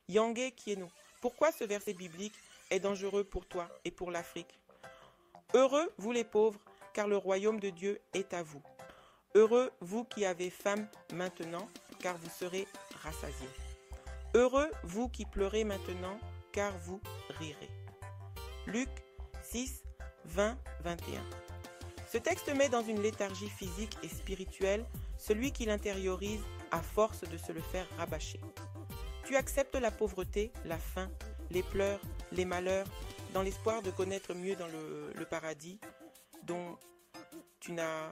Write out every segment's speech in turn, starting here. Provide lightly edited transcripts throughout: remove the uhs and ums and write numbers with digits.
Yangé Kieno. Pourquoi ce verset biblique est dangereux pour toi et pour l'Afrique? Heureux, vous les pauvres, car le royaume de Dieu est à vous. Heureux, vous qui avez faim maintenant, car vous serez rassasiés. Heureux, vous qui pleurez maintenant, car vous rirez. Luc 6, 20, 21. Ce texte met dans une léthargie physique et spirituelle celui qui l'intériorise à force de se le faire rabâcher. Tu acceptes la pauvreté, la faim, les pleurs, les malheurs, dans l'espoir de connaître mieux dans le paradis, dont tu n'as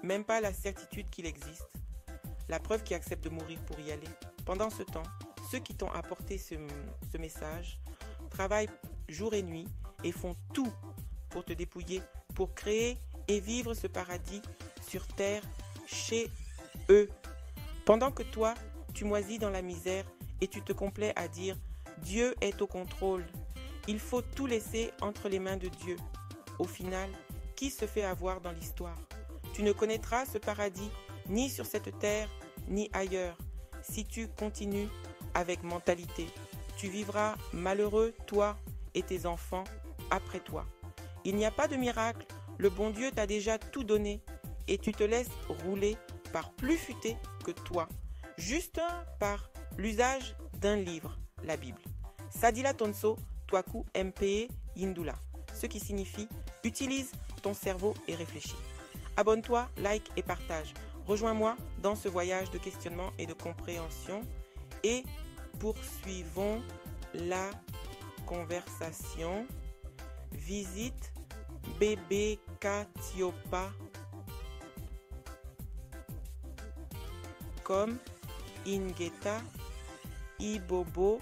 même pas la certitude qu'il existe. La preuve qui accepte de mourir pour y aller. Pendant ce temps, ceux qui t'ont apporté ce message travaillent jour et nuit et font tout pour te dépouiller, pour créer et vivre ce paradis sur terre chez eux. Pendant que toi, tu moisis dans la misère et tu te complais à dire « Dieu est au contrôle ». Il faut tout laisser entre les mains de Dieu. Au final, qui se fait avoir dans l'histoire? Tu ne connaîtras ce paradis ni sur cette terre, ni ailleurs. Si tu continues avec mentalité, tu vivras malheureux, toi et tes enfants, après toi. Il n'y a pas de miracle, le bon Dieu t'a déjà tout donné et tu te laisses rouler par plus futé que toi, juste par l'usage d'un livre, la Bible. Sadila Tonso, Twaku MPE Yindula, ce qui signifie utilise ton cerveau et réfléchis. Abonne-toi, like et partage. Rejoins-moi dans ce voyage de questionnement et de compréhension et poursuivons la conversation. Visite bbktiopa.com Ingeta Ibobo